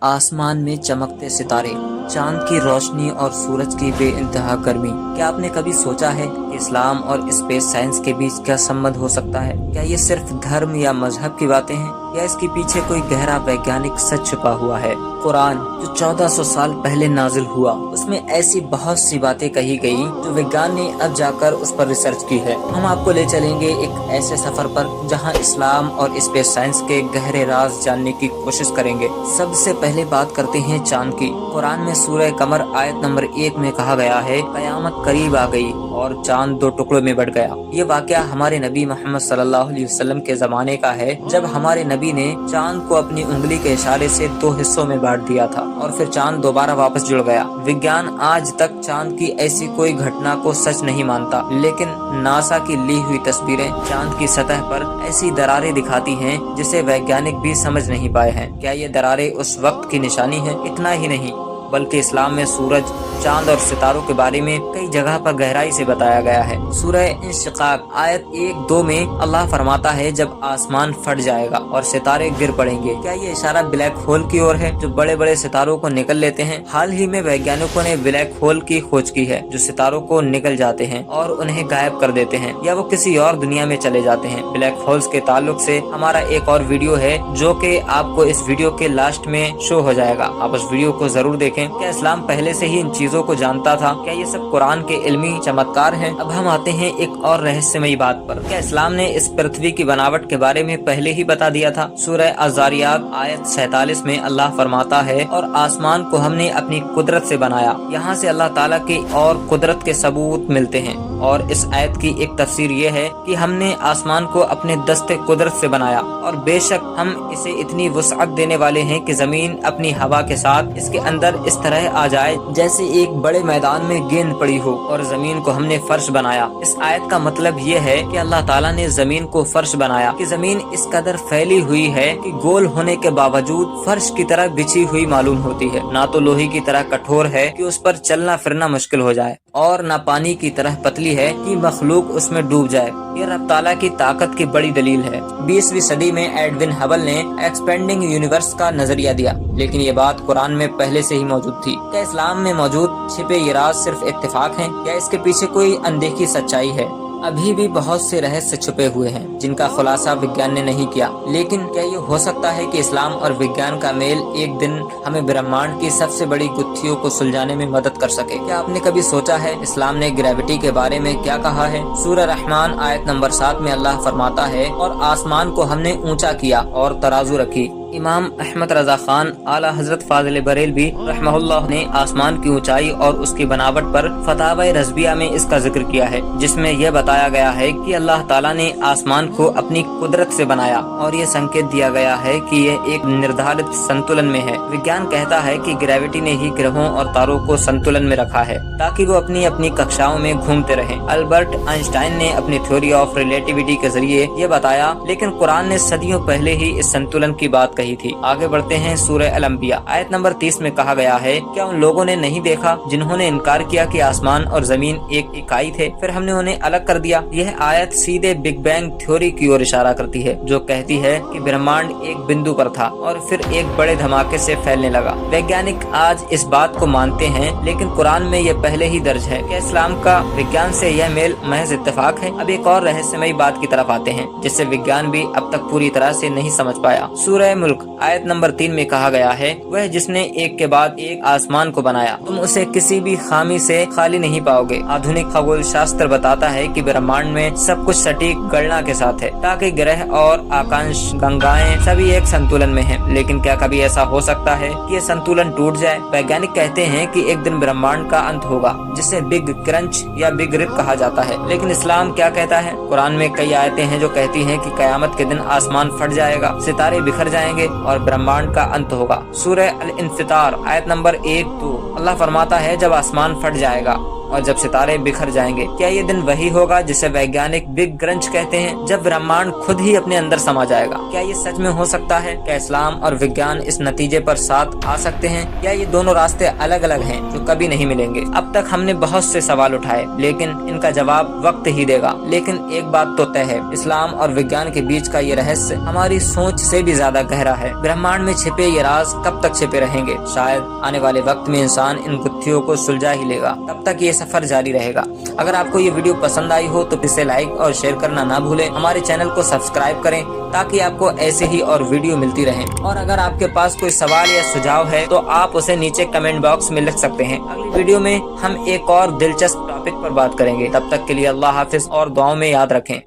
आसमान में चमकते सितारे, चांद की रोशनी और सूरज की बेइंतहा गर्मी। क्या आपने कभी सोचा है कि इस्लाम और स्पेस साइंस के बीच क्या संबंध हो सकता है? क्या ये सिर्फ धर्म या मजहब की बातें हैं, या इसके पीछे कोई गहरा वैज्ञानिक सच छुपा हुआ है? कुरान जो 1400 साल पहले नाजिल हुआ, उसमें ऐसी बहुत सी बातें कही गई जो विज्ञान ने अब जाकर उस पर रिसर्च की है। हम आपको ले चलेंगे एक ऐसे सफर पर जहां इस्लाम और स्पेस साइंस के गहरे राज जानने की कोशिश करेंगे। सबसे पहले बात करते हैं चांद की। कुरान में सूरह कमर आयत नंबर 1 में कहा गया है, कयामत करीब आ गई और चांद 2 टुकड़ों में बट गया। ये वाकया हमारे नबी मोहम्मद सल्लल्लाहु अलैहि वसल्लम के जमाने का है, जब हमारे नबी ने चांद को अपनी उंगली के इशारे से 2 हिस्सों में बांट दिया था और फिर चांद दोबारा वापस जुड़ गया। विज्ञान आज तक चांद की ऐसी कोई घटना को सच नहीं मानता, लेकिन नासा की ली हुई तस्वीरें चांद की सतह पर ऐसी दरारें दिखाती हैं जिसे वैज्ञानिक भी समझ नहीं पाए हैं। क्या ये दरारें उस वक्त की निशानी है? इतना ही नहीं, बल्कि इस्लाम में सूरज, चांद और सितारों के बारे में कई जगह पर गहराई से बताया गया है। सूरह इंशिकाक आयत 1-2 में अल्लाह फरमाता है, जब आसमान फट जाएगा और सितारे गिर पड़ेंगे। क्या ये इशारा ब्लैक होल की ओर है जो बड़े बड़े सितारों को निकल लेते हैं? हाल ही में वैज्ञानिकों ने ब्लैक होल की खोज की है जो सितारों को निकल जाते हैं और उन्हें गायब कर देते हैं, या वो किसी और दुनिया में चले जाते हैं। ब्लैक होल्स के ताल्लुक से हमारा एक और वीडियो है जो कि आपको इस वीडियो के लास्ट में शो हो जाएगा, आप उस वीडियो को जरूर देखें। क्या इस्लाम पहले से ही इन चीजों को जानता था? क्या ये सब कुरान के इल्मी चमत्कार हैं? अब हम आते हैं एक और रहस्यमयी बात पर। क्या इस्लाम ने इस पृथ्वी की बनावट के बारे में पहले ही बता दिया था? सूरह अज़ारियात आयत 47 में अल्लाह फरमाता है, और आसमान को हमने अपनी कुदरत से बनाया। यहाँ से अल्लाह ताला की और कुदरत के सबूत मिलते हैं, और इस आयत की एक तफसीर ये है कि हमने आसमान को अपने दस्ते कुदरत से बनाया, और बेशक हम इसे इतनी वुसअत देने वाले हैं कि जमीन अपनी हवा के साथ इसके अंदर इस तरह आ जाए जैसे एक बड़े मैदान में गेंद पड़ी हो, और जमीन को हमने फर्श बनाया। इस आयत का मतलब ये है कि अल्लाह ताला ने जमीन को फर्श बनाया कि जमीन इस कदर फैली हुई है कि गोल होने के बावजूद फर्श की तरह बिछी हुई मालूम होती है। ना तो लोहे की तरह कठोर है कि उस पर चलना फिरना मुश्किल हो जाए, और न पानी की तरह पतली है कि मखलूक उसमें डूब जाए। ये रब ताला की ताकत की बड़ी दलील है। 20वीं सदी में एडविन हबल ने एक्सपेंडिंग यूनिवर्स का नजरिया दिया, लेकिन ये बात कुरान में पहले से ही मौजूद थी। क्या इस्लाम में मौजूद छिपे ये राज सिर्फ इत्तेफाक हैं, या इसके पीछे कोई अनदेखी सच्चाई है? अभी भी बहुत से रहस्य छुपे हुए हैं जिनका खुलासा विज्ञान ने नहीं किया। लेकिन क्या ये हो सकता है कि इस्लाम और विज्ञान का मेल एक दिन हमें ब्रह्मांड की सबसे बड़ी गुत्थियों को सुलझाने में मदद कर सके? क्या आपने कभी सोचा है इस्लाम ने ग्रेविटी के बारे में क्या कहा है? सूरह रहमान आयत नंबर 7 में अल्लाह फरमाता है, और आसमान को हमने ऊंचा किया और तराजू रखी। इमाम अहमद रजा खान आला हजरत फाजिल बरेलवी रहमहुल्लाह ने आसमान की ऊंचाई और उसकी बनावट पर फतावा रज़बिया में इसका जिक्र किया है, जिसमें यह बताया गया है कि अल्लाह ताला ने आसमान को अपनी कुदरत से बनाया, और ये संकेत दिया गया है कि यह एक निर्धारित संतुलन में है। विज्ञान कहता है कि ग्रेविटी ने ही ग्रहों और तारों को संतुलन में रखा है ताकि वो अपनी अपनी कक्षाओं में घूमते रहें। अल्बर्ट आइंस्टाइन ने अपनी थ्योरी ऑफ रिलेटिविटी के जरिए ये बताया, लेकिन कुरान ने सदियों पहले ही इस संतुलन की बात कही थी। आगे बढ़ते हैं सूरह अल-अंबिया आयत नंबर 30 में कहा गया है, क्या उन लोगों ने नहीं देखा जिन्होंने इनकार किया कि आसमान और जमीन एक इकाई थे, फिर हमने उन्हें अलग कर दिया? यह आयत सीधे बिग बैंग थ्योरी की ओर इशारा करती है, जो कहती है कि ब्रह्मांड एक बिंदु पर था और फिर एक बड़े धमाके से फैलने लगा। वैज्ञानिक आज इस बात को मानते हैं, लेकिन कुरान में यह पहले ही दर्ज है। क्या इस्लाम का विज्ञान से यह मेल महज इत्तेफाक है? अब एक और रहस्यमयी बात की तरफ आते हैं जिसे विज्ञान भी अब तक पूरी तरह से नहीं समझ पाया। सूरह मुल्क आयत नंबर 3 में कहा गया है, वह जिसने एक के बाद एक आसमान को बनाया, तुम उसे किसी भी खामी से खाली नहीं पाओगे। आधुनिक खगोल शास्त्र बताता है कि ब्रह्मांड में सब कुछ सटीक गणना के साथ है, ताकि ग्रह और आकाश गंगाएं सभी एक संतुलन में हैं। लेकिन क्या कभी ऐसा हो सकता है कि ये संतुलन टूट जाए? वैज्ञानिक कहते हैं कि एक दिन ब्रह्मांड का अंत होगा, जिसे बिग क्रंच या बिग रिप कहा जाता है। लेकिन इस्लाम क्या कहता है? कुरान में कई आयतें हैं जो कहती हैं कि कयामत के दिन आसमान फट जाएगा, सितारे बिखर जाएंगे और ब्रह्मांड का अंत होगा। सूरह अल-इंफितार आयत नंबर 1-2 अल्लाह फरमाता है, जब आसमान फट जाएगा और जब सितारे बिखर जाएंगे। क्या ये दिन वही होगा जिसे वैज्ञानिक बिग क्रंच कहते हैं, जब ब्रह्मांड खुद ही अपने अंदर समा जाएगा? क्या ये सच में हो सकता है? क्या इस्लाम और विज्ञान इस नतीजे पर साथ आ सकते हैं, या ये दोनों रास्ते अलग अलग हैं जो कभी नहीं मिलेंगे? अब तक हमने बहुत से सवाल उठाए, लेकिन इनका जवाब वक्त ही देगा। लेकिन एक बात तो तय है, इस्लाम और विज्ञान के बीच का ये रहस्य हमारी सोच से भी ज्यादा गहरा है। ब्रह्मांड में छिपे ये राज कब तक छिपे रहेंगे? शायद आने वाले वक्त में इंसान इन गुत्थियों को सुलझा ही लेगा। तब तक ये सफर जारी रहेगा। अगर आपको ये वीडियो पसंद आई हो तो इसे लाइक और शेयर करना ना भूलें। हमारे चैनल को सब्सक्राइब करें ताकि आपको ऐसे ही और वीडियो मिलती रहें। और अगर आपके पास कोई सवाल या सुझाव है तो आप उसे नीचे कमेंट बॉक्स में लिख सकते हैं। अगली वीडियो में हम एक और दिलचस्प टॉपिक पर बात करेंगे। तब तक के लिए अल्लाह हाफिज और दुआओं में याद रखें।